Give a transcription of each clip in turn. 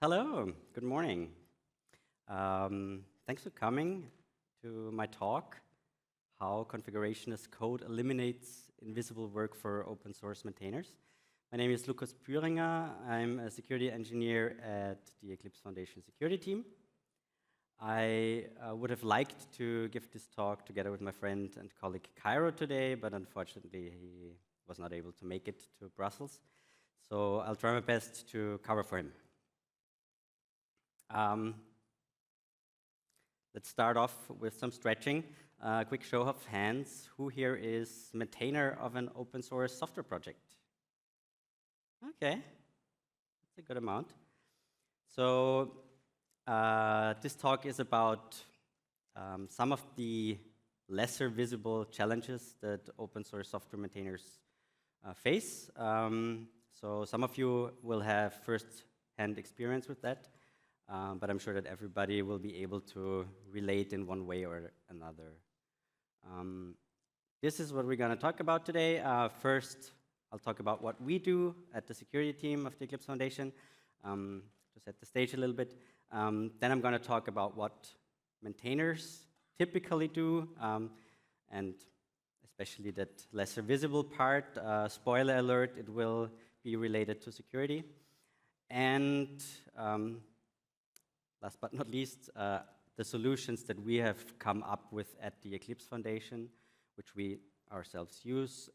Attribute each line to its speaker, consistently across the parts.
Speaker 1: Hello, good morning. Thanks for coming to my talk, How Configuration as Code Eliminates Invisible Work for Open Source Maintainers. My name is Lukas Pühringer. I'm a security engineer at the Eclipse Foundation security team. I would have liked to give this talk together with my friend and colleague Cairo today, but unfortunately he was not able to make it to Brussels. So I'll try my best to cover for him. Let's start off with some stretching. Quick show of hands. Who here is maintainer of an open source software project? Okay, that's a good amount. So this talk is about some of the lesser visible challenges that open source software maintainers face. So some of you will have first-hand experience with that. But I'm sure that everybody will be able to relate in one way or another. This is what we're going to talk about today. First, I'll talk about what we do at the security team of the Eclipse Foundation, to set the stage a little bit. Then I'm going to talk about what maintainers typically do, and especially that lesser visible part. Spoiler alert, it will be related to security. And last but not least, the solutions that we have come up with at the Eclipse Foundation, which we ourselves use,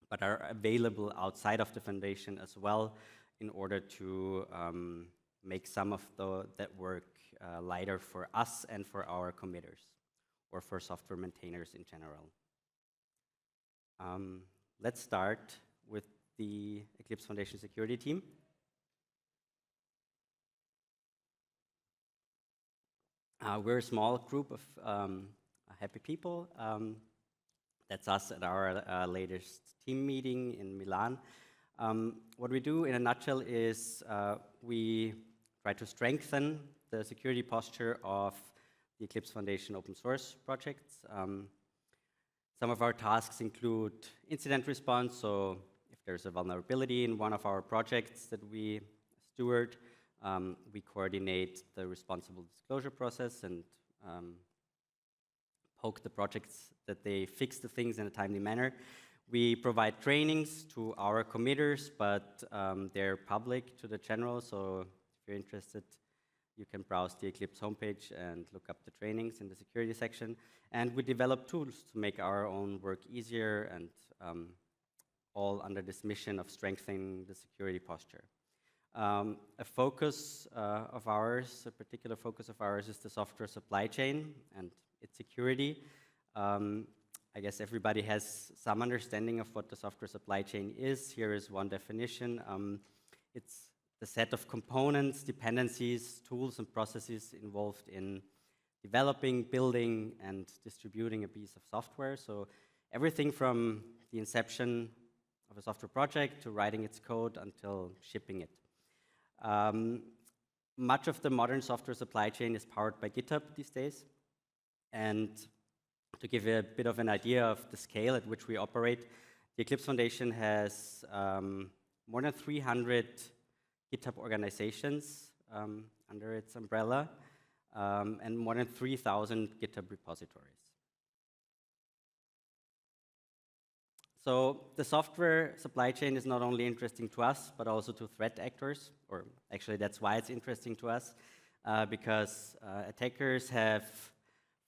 Speaker 1: but are available outside of the foundation as well in order to make some of that work lighter for us and for our committers, or for software maintainers in general. Let's start with the Eclipse Foundation security team. We're a small group of happy people. That's us at our latest team meeting in Milan. What we do in a nutshell is we try to strengthen the security posture of the Eclipse Foundation open source projects. Some of our tasks include incident response, so if there's a vulnerability in one of our projects that we steward, we coordinate the responsible disclosure process and poke the projects that they fix the things in a timely manner. We provide trainings to our committers, but they're public to the general, so if you're interested, you can browse the Eclipse homepage and look up the trainings in the security section. And we develop tools to make our own work easier, and all under this mission of strengthening the security posture. A focus of ours, a particular focus of ours, is the software supply chain and its security. I guess everybody has some understanding of what the software supply chain is. Here is one definition. It's the set of components, dependencies, tools, and processes involved in developing, building, and distributing a piece of software. So everything from the inception of a software project to writing its code until shipping it. Much of the modern software supply chain is powered by GitHub these days. And to give you a bit of an idea of the scale at which we operate, the Eclipse Foundation has more than 300 GitHub organizations under its umbrella, and more than 3,000 GitHub repositories. So the software supply chain is not only interesting to us, but also to threat actors, or actually that's why it's interesting to us, because attackers have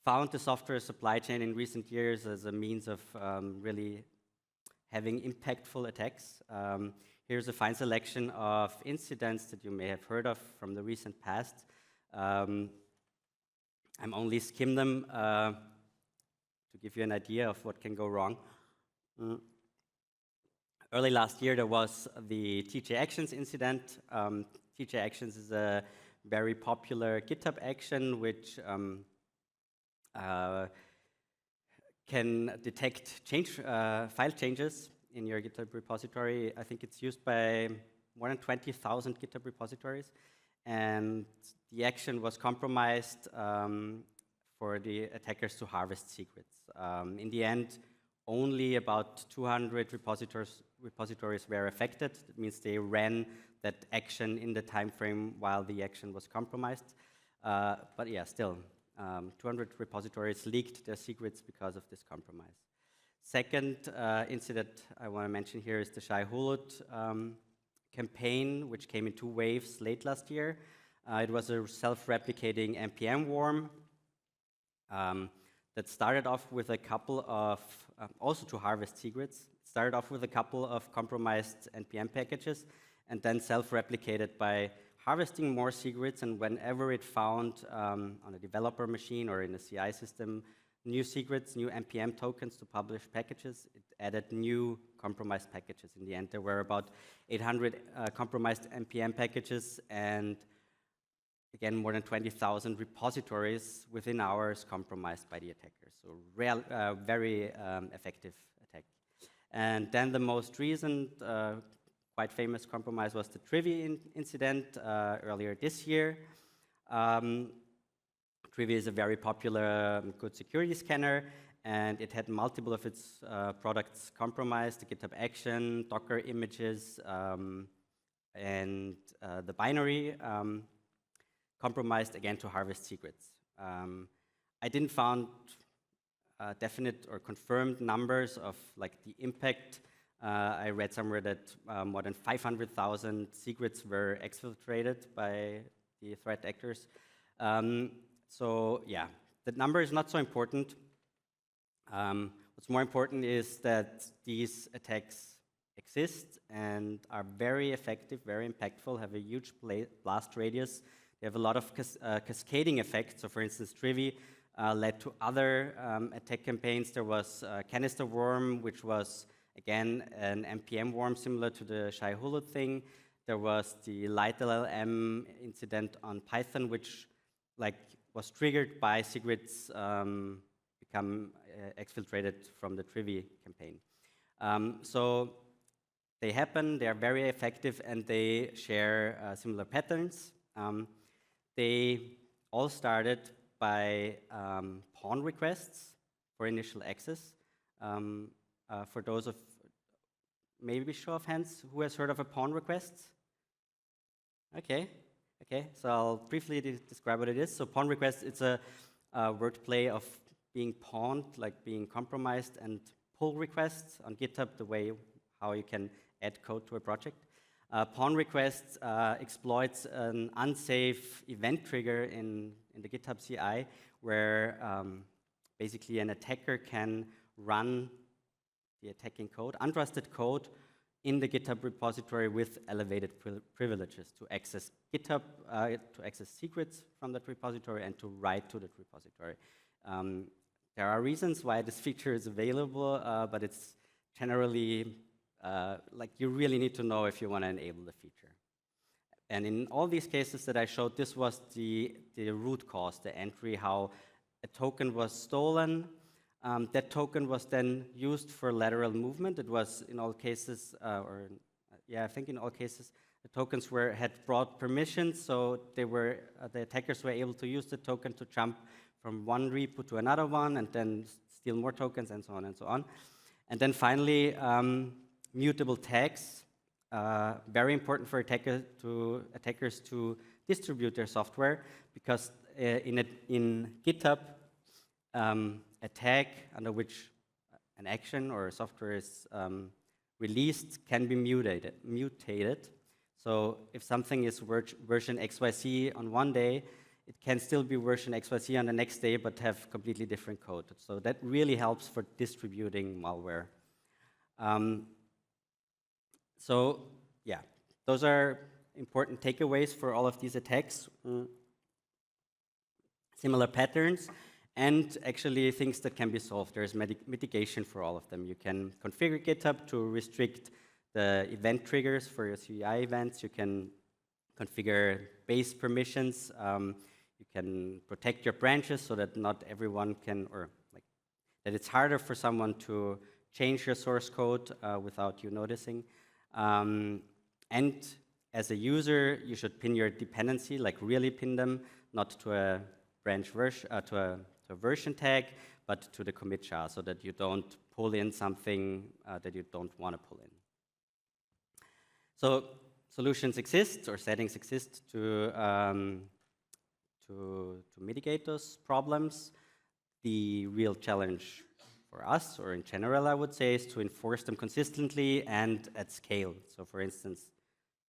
Speaker 1: found the software supply chain in recent years as a means of really having impactful attacks. Here's a fine selection of incidents that you may have heard of from the recent past. I'm only skim them to give you an idea of what can go wrong. Early last year, there was the TJ Actions incident. TJ Actions is a very popular GitHub action which can detect file changes in your GitHub repository. I think it's used by more than 20,000 GitHub repositories. And the action was compromised for the attackers to harvest secrets. In the end, only about 200 repositories were affected. That means they ran that action in the time frame while the action was compromised. But yeah, still, 200 repositories leaked their secrets because of this compromise. Second incident I want to mention here is the Shai-Hulud campaign, which came in 2 waves late last year. It was a self-replicating NPM worm that started off with a couple of, also to harvest secrets, started off with a couple of compromised NPM packages, and then self-replicated by harvesting more secrets, and whenever it found on a developer machine or in a CI system new secrets, new NPM tokens to publish packages, it added new compromised packages. In the end, there were about 800 compromised NPM packages, and again, more than 20,000 repositories within hours compromised by the attackers. So very effective attack. And then the most recent, quite famous compromise was the Trivy incident earlier this year. Trivy is a very popular good security scanner, and it had multiple of its products compromised: the GitHub Action, Docker images, and the binary compromised, again, to harvest secrets. I didn't find definite or confirmed numbers of like the impact. I read somewhere that more than 500,000 secrets were exfiltrated by the threat actors. So yeah, the number is not so important. What's more important is that these attacks exist and are very effective, very impactful, have a huge blast radius. They have a lot of cascading effects. So for instance, Trivy led to other attack campaigns. There was Canister Worm, which was, again, an NPM worm similar to the Shai-Hulud thing. There was the LightLLM incident on Python, which was triggered by secrets become exfiltrated from the Trivy campaign. So they happen, they are very effective, and they share similar patterns. They all started by pawn requests for initial access. For those of, maybe show of hands, who has heard of a pawn request? Okay, so I'll briefly describe what it is. So pawn request, it's a wordplay of being pawned, like being compromised, and pull requests on GitHub, the way how you can add code to a project. Pawn requests exploits an unsafe event trigger in the GitHub CI, where basically an attacker can run the attacking code, untrusted code, in the GitHub repository with elevated privileges to access GitHub, to access secrets from that repository, and to write to that repository. There are reasons why this feature is available, but it's generally you really need to know if you want to enable the feature. And in all these cases that I showed, this was the root cause, the entry, how a token was stolen. That token was then used for lateral movement. It was in all cases, I think in all cases, the tokens had broad permissions, so the attackers were able to use the token to jump from one repo to another one, and then steal more tokens, and so on and so on. And then finally, mutable tags, very important for attackers to distribute their software, because in GitHub, a tag under which an action or a software is released can be mutated. So if something is version XYZ on one day, it can still be version XYZ on the next day, but have completely different code. So that really helps for distributing malware. So yeah, those are important takeaways for all of these attacks. Similar patterns, and actually things that can be solved. There's mitigation for all of them. You can configure GitHub to restrict the event triggers for your CI events. You can configure base permissions. You can protect your branches so that not everyone can, or that it's harder for someone to change your source code without you noticing. And as a user, you should pin your dependency, really pin them, not to a branch version, to a version tag, but to the commit jar, so that you don't pull in something that you don't want to pull in. So solutions exist, or settings exist to mitigate those problems. The real challenge for us, or in general, I would say, is to enforce them consistently and at scale. So for instance,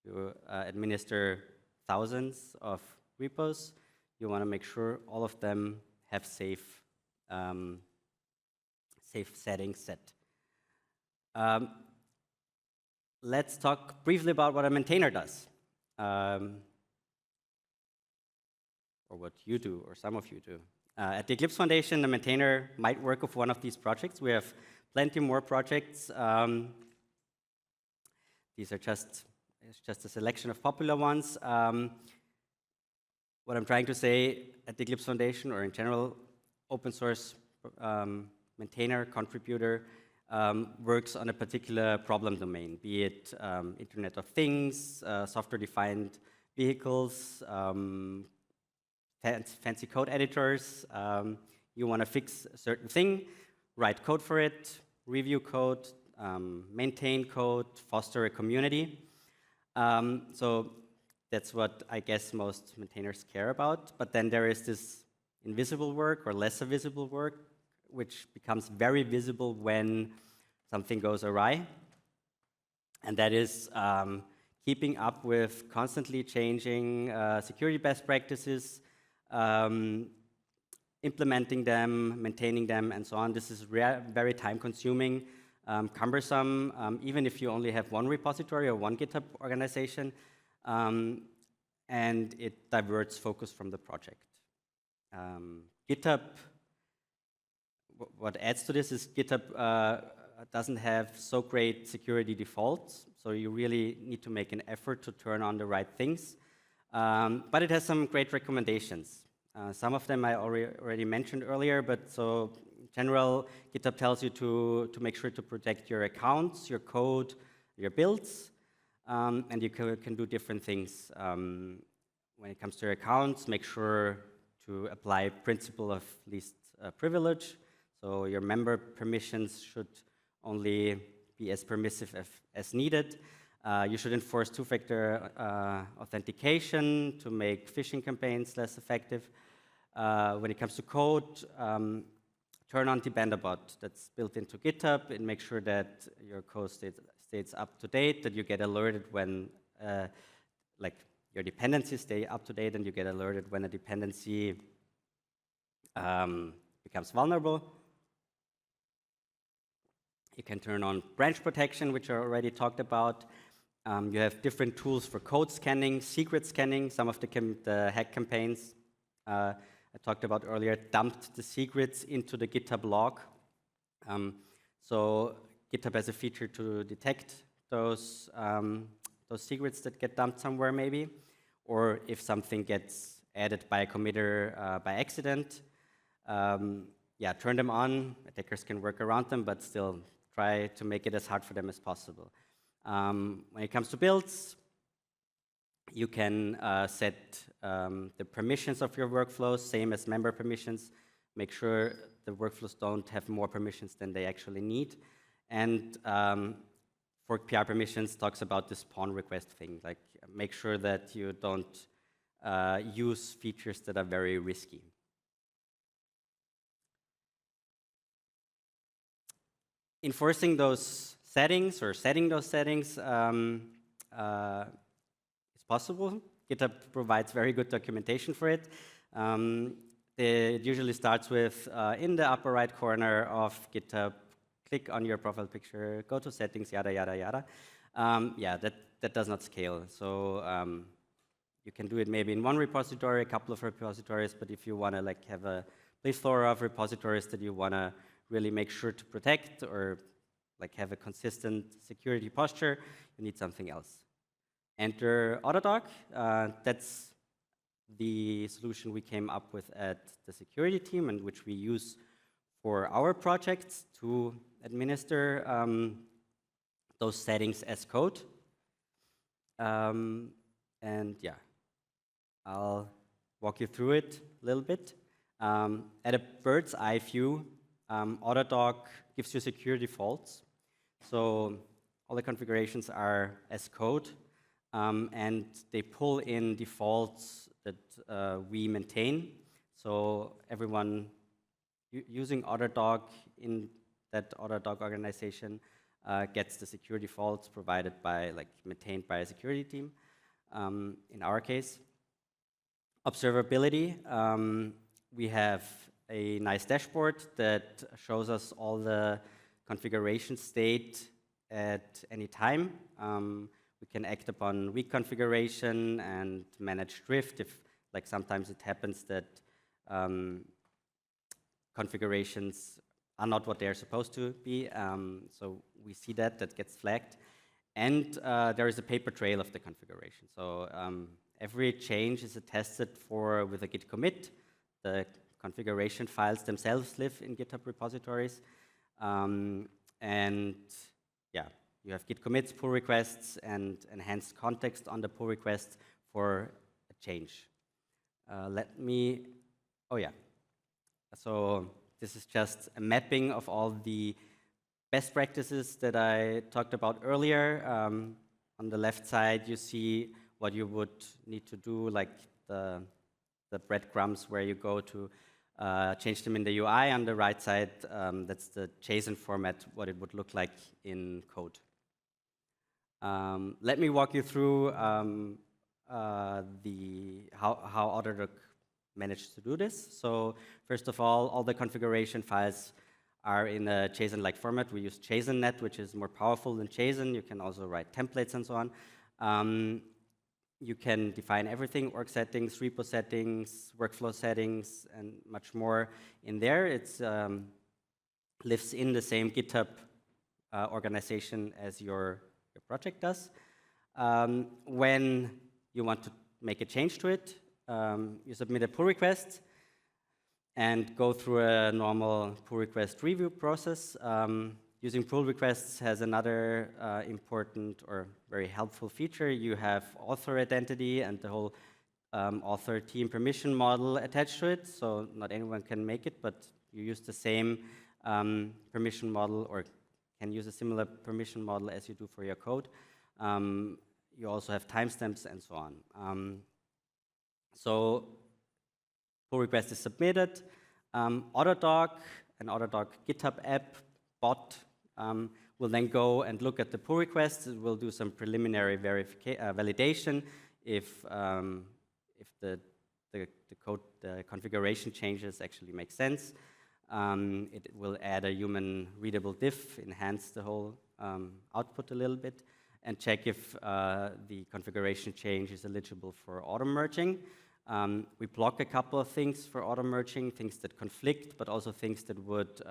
Speaker 1: you administer thousands of repos. You want to make sure all of them have safe settings set. Let's talk briefly about what a maintainer does, or what you do, or some of you do. At the Eclipse Foundation, the maintainer might work with one of these projects. We have plenty more projects. These are just a selection of popular ones. What I'm trying to say at the Eclipse Foundation, or in general, open source maintainer, contributor, works on a particular problem domain, be it Internet of Things, software-defined vehicles, fancy code editors. You want to fix a certain thing, write code for it, review code, maintain code, foster a community. So that's what I guess most maintainers care about. But then there is this invisible work, or lesser visible work, which becomes very visible when something goes awry. And that is keeping up with constantly changing security best practices, implementing them, maintaining them, and so on. This is very time-consuming, cumbersome, even if you only have one repository or one GitHub organization, and it diverts focus from the project. GitHub, what adds to this is GitHub doesn't have so great security defaults, so you really need to make an effort to turn on the right things. But it has some great recommendations. Some of them I already mentioned earlier, but so in general, GitHub tells you to make sure to protect your accounts, your code, your builds, and you can do different things. When it comes to your accounts, make sure to apply principle of least privilege. So your member permissions should only be as permissive as needed. You should enforce two-factor authentication to make phishing campaigns less effective. When it comes to code, turn on Dependabot. That's built into GitHub, and make sure that your code stays up to date, that you get alerted when, like, your dependencies stay up to date, and you get alerted when a dependency becomes vulnerable. You can turn on branch protection, which I already talked about. You have different tools for code scanning, secret scanning. Some of the hack campaigns I talked about earlier dumped the secrets into the GitHub log. So GitHub has a feature to detect those secrets that get dumped somewhere maybe, or if something gets added by a committer by accident. Yeah, turn them on. Attackers can work around them, but still try to make it as hard for them as possible. When it comes to builds, you can set the permissions of your workflows, same as member permissions. Make sure the workflows don't have more permissions than they actually need. And for PR permissions, talks about the spawn request thing. Like, make sure that you don't use features that are very risky. Enforcing those settings, or setting those settings, is possible. GitHub provides very good documentation for it. It usually starts with, in the upper right corner of GitHub, click on your profile picture, go to settings, yada, yada, yada. Yeah, that does not scale. So you can do it maybe in one repository, a couple of repositories, but if you want to like have a plethora of repositories that you want to really make sure to protect, or like have a consistent security posture, you need something else. Enter Autodoc. That's the solution we came up with at the security team, and which we use for our projects to administer those settings as code. And yeah, I'll walk you through it a little bit. At a bird's eye view, Autodoc gives you secure defaults. So all the configurations are as code, and they pull in defaults that we maintain. So everyone using Autodoc in that Autodoc organization gets the secure defaults provided by, maintained by a security team. In our case, observability, we have a nice dashboard that shows us all the configuration state at any time. We can act upon weak configuration and manage drift if, sometimes it happens that configurations are not what they're supposed to be. So we see that gets flagged. And there is a paper trail of the configuration. So every change is attested for with a git commit. The configuration files themselves live in GitHub repositories. And yeah, you have git commits, pull requests, and enhanced context on the pull request for a change. So this is just a mapping of all the best practices that I talked about earlier. On the left side, you see what you would need to do, like the breadcrumbs where you go to change them in the UI. On the right side, that's the JSON format, what it would look like in code. Let me walk you through how Autodoc managed to do this. So first of all the configuration files are in a JSON-like format. We use JSON-net, which is more powerful than JSON. You can also write templates and so on. You can define everything, org settings, repo settings, workflow settings, and much more in there. It lives in the same GitHub organization as your project does. When you want to make a change to it, you submit a pull request and go through a normal pull request review process. Using pull requests has another important or very helpful feature. You have author identity and the whole author team permission model attached to it. So not anyone can make it, but you use the same permission model or can use a similar permission model as you do for your code. You also have timestamps and so on. So pull request is submitted. Autodoc, an Autodoc GitHub app bot will then go and look at the pull requests. It will do some preliminary validation if the code, the configuration changes actually make sense. It will add a human readable diff, enhance the whole output a little bit, and check if the configuration change is eligible for auto merging. We block a couple of things for auto merging, things that conflict, but also things that would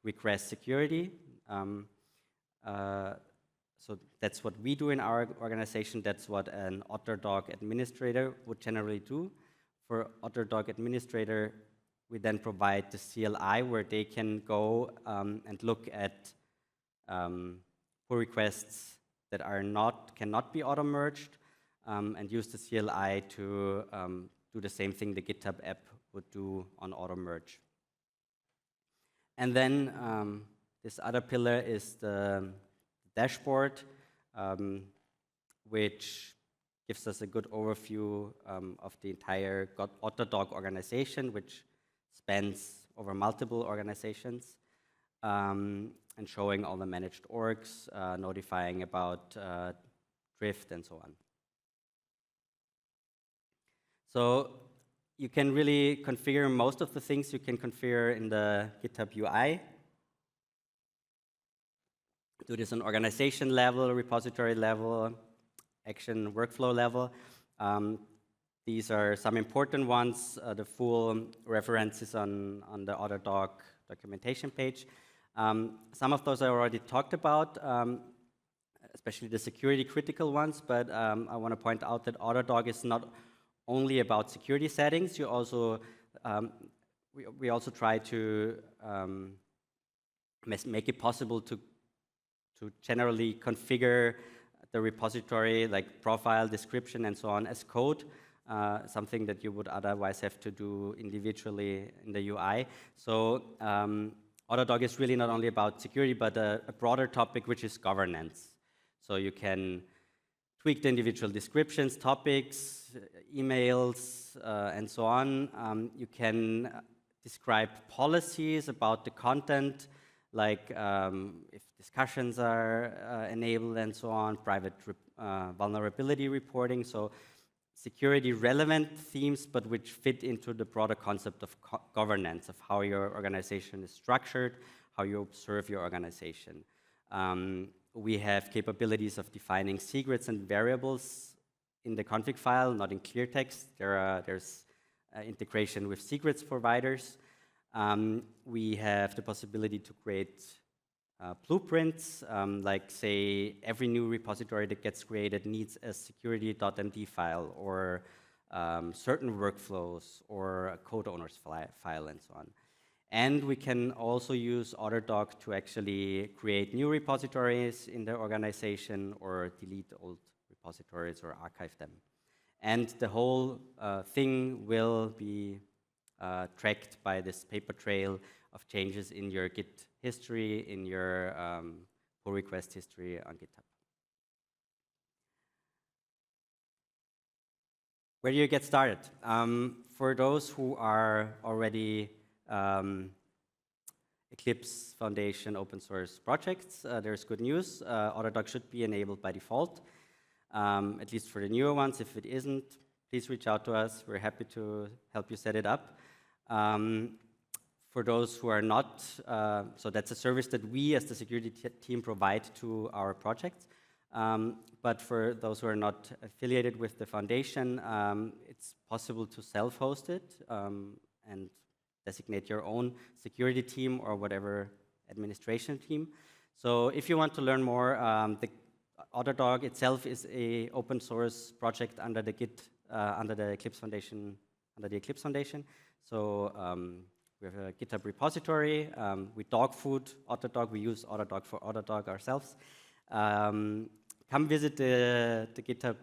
Speaker 1: regress security. So that's what we do in our organization. That's what an Autodoc administrator would generally do. For Autodoc administrator, we then provide the CLI where they can go and look at pull requests that cannot be auto merged, and use the CLI to do the same thing the GitHub app would do on auto merge. And then this other pillar is the dashboard, which gives us a good overview of the entire Autodoc organization, which spans over multiple organizations, and showing all the managed orgs, notifying about drift and so on. So you can really configure most of the things you can configure in the GitHub UI. Do this on organization level, repository level, action workflow level. These are some important ones. The full reference is on the Autodoc documentation page. Some of those I already talked about, especially the security critical ones, but I want to point out that Autodoc is not only about security settings. You also, we also try to make it possible to generally configure the repository, like profile, description, and so on as code, something that you would otherwise have to do individually in the UI. So Autodoc is really not only about security, but a broader topic, which is governance. So you can tweak the individual descriptions, topics, emails, and so on. You can describe policies about the content, like if discussions are enabled and so on, private vulnerability reporting. So security relevant themes, but which fit into the broader concept of governance, of how your organization is structured, how you observe your organization. We have capabilities of defining secrets and variables in the config file, not in clear text. There's integration with secrets providers. We have the possibility to create blueprints, like say every new repository that gets created needs a security.md file or certain workflows or a code owner's file and so on. And we can also use Autodoc to actually create new repositories in the organization or delete old repositories or archive them. And the whole thing will be tracked by this paper trail of changes in your Git history, in your pull request history on GitHub. Where do you get started? For those who are already Eclipse Foundation open source projects, there's good news. Autodoc should be enabled by default, at least for the newer ones. If it isn't, please reach out to us. We're happy to help you set it up. For those who are not, so that's a service that we as the security team provide to our projects. But for those who are not affiliated with the foundation, it's possible to self-host it and designate your own security team or whatever administration team. So if you want to learn more, the Autodoc itself is a open source project under the under the Eclipse Foundation, So we have a GitHub repository. We dog food Autodoc. We use Autodoc for Autodoc ourselves. Come visit the GitHub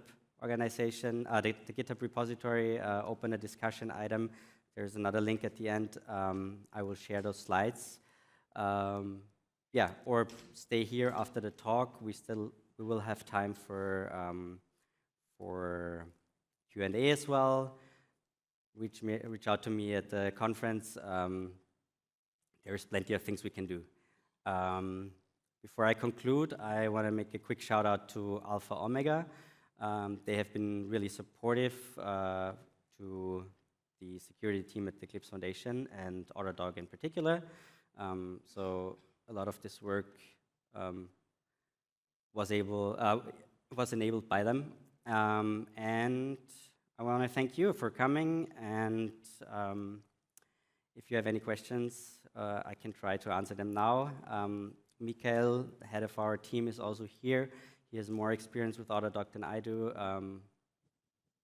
Speaker 1: organization, the GitHub repository, open a discussion item. There's another link at the end. I will share those slides. Yeah, or stay here after the talk. We will have time for Q&A as well. Reach out to me at the conference. There's plenty of things we can do. Before I conclude, I want to make a quick shout out to Alpha Omega. They have been really supportive to the security team at the Eclipse Foundation and Autodoc in particular. So a lot of this work was enabled by them. And I want to thank you for coming. And if you have any questions, I can try to answer them now. Mikael, the head of our team, is also here. He has more experience with Autodoc than I do.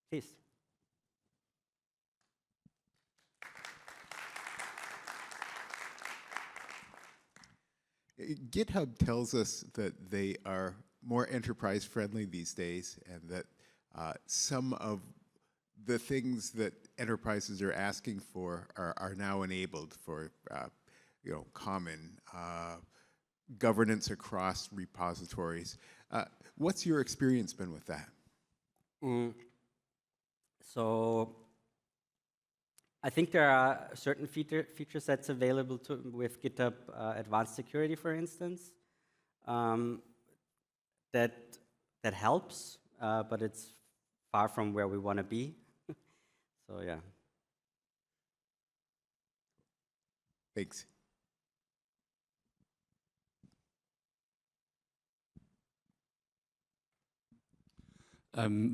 Speaker 1: Please.
Speaker 2: GitHub tells us that they are more enterprise friendly these days, and that some of the things that enterprises are asking for are now enabled for common governance across repositories. What's your experience been with that?
Speaker 1: So I think there are certain feature sets available with GitHub Advanced Security, for instance, that helps, but it's far from where we want to be. So yeah.
Speaker 2: Thanks.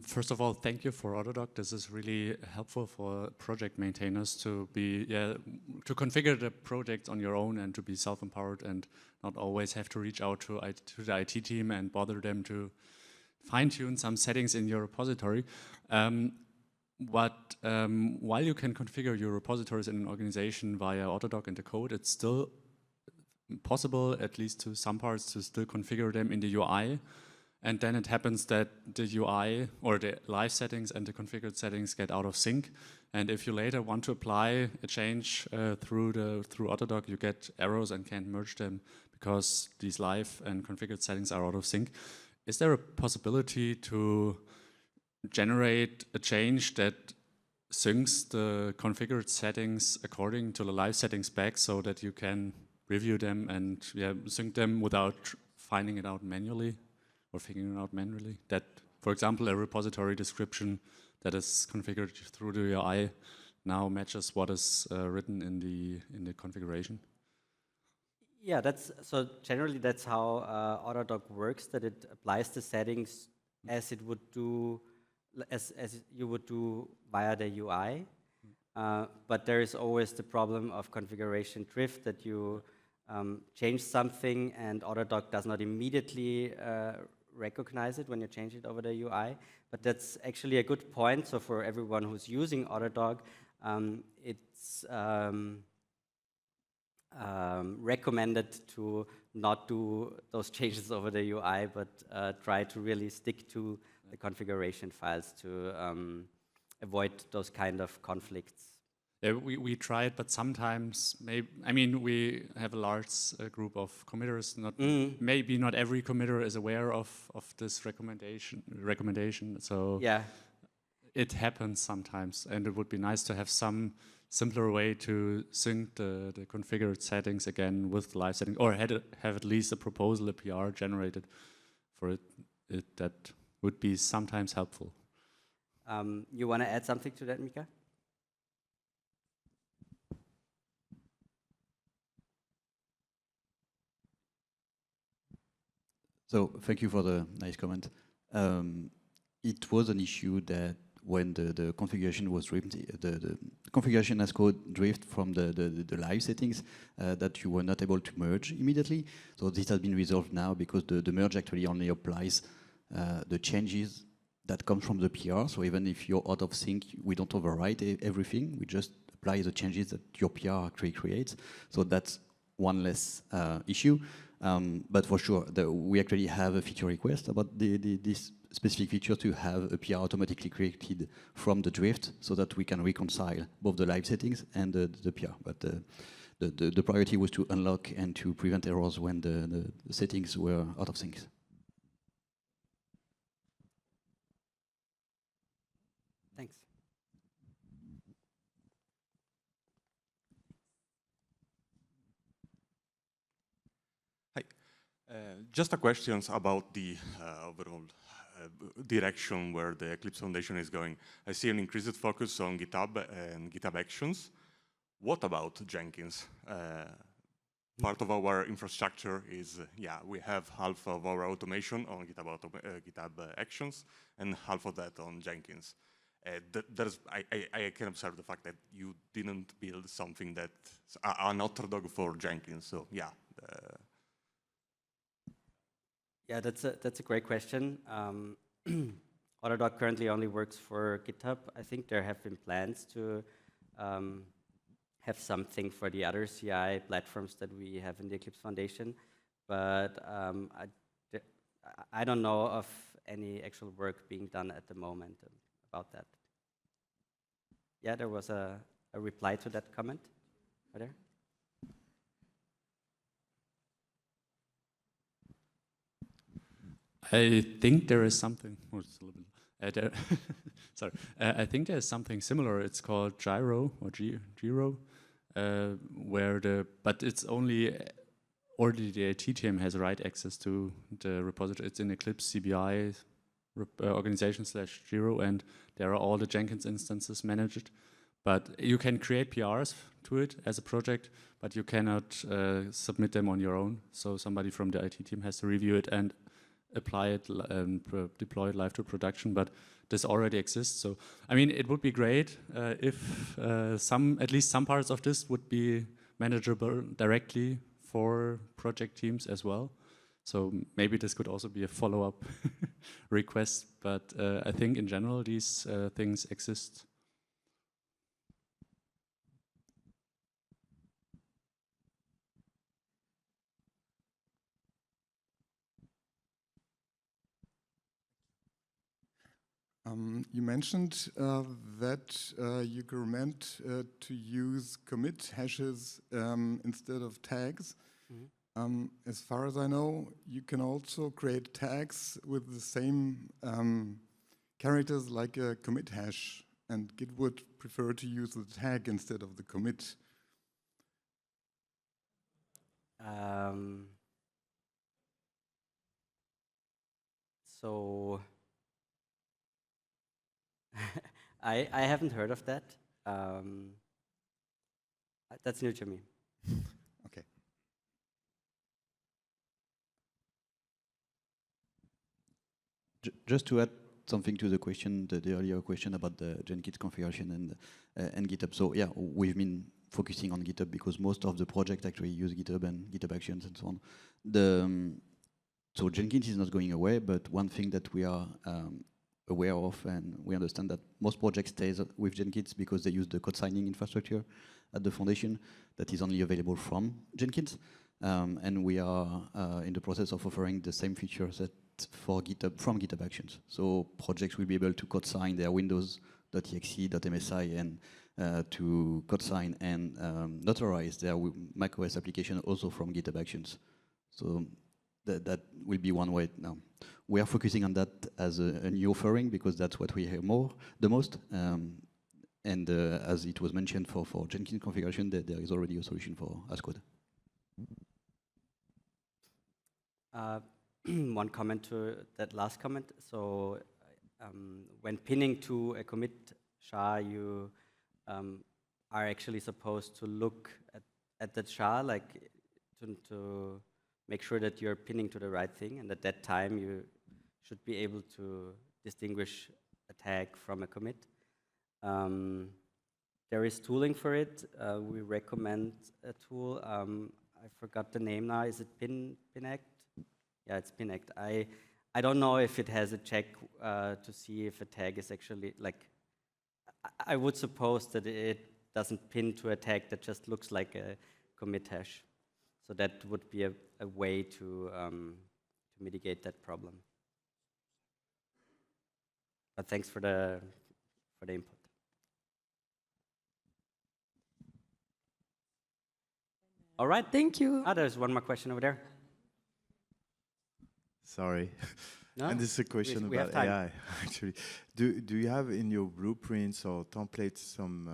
Speaker 3: First of all, thank you for Autodoc. This is really helpful for project maintainers to be to configure the project on your own and to be self-empowered and not always have to reach out to the IT team and bother them to fine-tune some settings in your repository. But while you can configure your repositories in an organization via Autodoc and the code, it's still possible, at least to some parts, to still configure them in the UI. and then it happens that the UI or the live settings and the configured settings get out of sync. And if you later want to apply a change through Autodoc, you get errors and can't merge them because these live and configured settings are out of sync. Is there a possibility to generate a change that syncs the configured settings according to the live settings back so that you can review them and sync them without finding it out manually or figuring it out manually? That, for example, a repository description that is configured through the UI now matches what is written in the configuration.
Speaker 1: Yeah, so generally that's how Autodoc works, that it applies the settings as it would do, as you would do via the UI. But there is always the problem of configuration drift, that you change something and Autodoc does not immediately recognize it when you change it over the UI. But that's actually a good point. So for everyone who's using Autodoc, it's recommended to not do those changes over the UI, but try to really stick to the configuration files to avoid those kind of conflicts.
Speaker 3: Yeah, we tried, but sometimes we have a large group of committers. Maybe not every committer is aware of this recommendation. So
Speaker 1: yeah,
Speaker 3: it happens sometimes, and it would be nice to have some simpler way to sync the configured settings again with live settings, or have at least a proposal, a PR generated for it. That would be sometimes helpful.
Speaker 1: You want to add something to that, Mika?
Speaker 4: So thank you for the nice comment. It was an issue that when the configuration was driven, the configuration as code drift from the live settings, that you were not able to merge immediately. So this has been resolved now because the merge actually only applies the changes that come from the PR. So even if you're out of sync, we don't overwrite everything. We just apply the changes that your PR actually creates. So that's one less issue. But for sure, we actually have a feature request about this specific feature to have a PR automatically created from the drift so that we can reconcile both the live settings and the PR. But the priority was to unlock and to prevent errors when the settings were out of sync.
Speaker 1: Thanks.
Speaker 5: Just a question about the overall direction where the Eclipse Foundation is going. I see an increased focus on GitHub and GitHub Actions. What about Jenkins? Part of our infrastructure is, we have half of our automation on GitHub Actions and half of that on Jenkins. I can observe the fact that you didn't build something that an Autodoc for Jenkins. So
Speaker 1: yeah, that's a great question. Autodoc currently only works for GitHub. I think there have been plans to have something for the other CI platforms that we have in the Eclipse Foundation, but I don't know of any actual work being done at the moment about that. Yeah, there was a reply to that comment. Right there?
Speaker 3: I think there is something. Oh, it's a little bit. Sorry, I think there's something similar. It's called Gyro or Giro, but it's only the IT team has right access to the repository. It's in Eclipse CBI organization/Giro, and there are all the Jenkins instances managed. But you can create PRs to it as a project, but you cannot submit them on your own. So somebody from the IT team has to review it and apply it and deploy it live to production, but this already exists. So, I mean, it would be great if at least some parts of this would be manageable directly for project teams as well. So maybe this could also be a follow-up request, but I think in general these things exist.
Speaker 6: You mentioned that you recommend to use commit hashes instead of tags. As far as I know, you can also create tags with the same characters like a commit hash, and Git would prefer to use the tag instead of the commit.
Speaker 1: So I haven't heard of that. That's new to me.
Speaker 6: Okay.
Speaker 4: Just to add something to the question, the earlier question about the Jenkins configuration and GitHub. So yeah, we've been focusing on GitHub because most of the projects actually use GitHub and GitHub Actions and so on. So Jenkins is not going away, but one thing that we are aware of, and we understand that most projects stay with Jenkins because they use the code signing infrastructure at the foundation that is only available from Jenkins. And we are in the process of offering the same features that for GitHub from GitHub Actions. So projects will be able to code sign their windows.exe, .msi, and to code sign and notarize their macOS application also from GitHub Actions. So that will be one way now. We are focusing on that as a new offering because that's what we hear the most. And as it was mentioned for Jenkins configuration, there is already a solution for Ascode.
Speaker 1: One comment to that last comment. So when pinning to a commit SHA, you are actually supposed to look at that SHA, like to make sure that you're pinning to the right thing, and at that time you should be able to distinguish a tag from a commit. There is tooling for it. We recommend a tool. I forgot the name now. Is it Pinact? Yeah, it's Pinact. I don't know if it has a check to see if a tag is actually, like, I would suppose that it doesn't pin to a tag that just looks like a commit hash. So that would be a way to mitigate that problem. But thanks for the input. All right.
Speaker 7: Thank you.
Speaker 1: There's one more question over there.
Speaker 8: Sorry.
Speaker 1: No?
Speaker 8: And this is a question
Speaker 1: We have
Speaker 8: about
Speaker 1: time.
Speaker 8: AI, actually. Do you have in your blueprints or templates some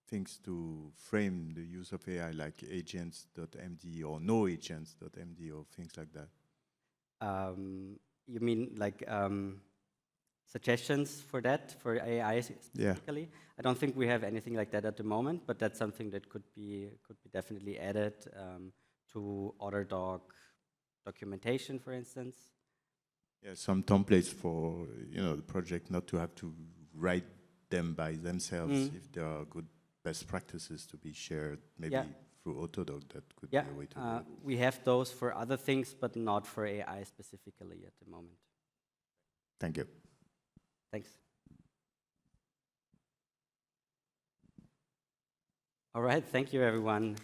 Speaker 8: things to frame the use of AI, like agents.md or no agents.md or things like that?
Speaker 1: You mean like suggestions for that, for AI specifically? Yeah. I don't think we have anything like that at the moment, but that's something that could be definitely added to Autodoc documentation, for instance.
Speaker 8: Yeah, some templates for the project not to have to write them by themselves. If there are good best practices to be shared, maybe through Autodoc, that could be a way to do it.
Speaker 1: We have those for other things, but not for AI specifically at the moment.
Speaker 8: Thank you.
Speaker 1: Thanks. All right, thank you, everyone.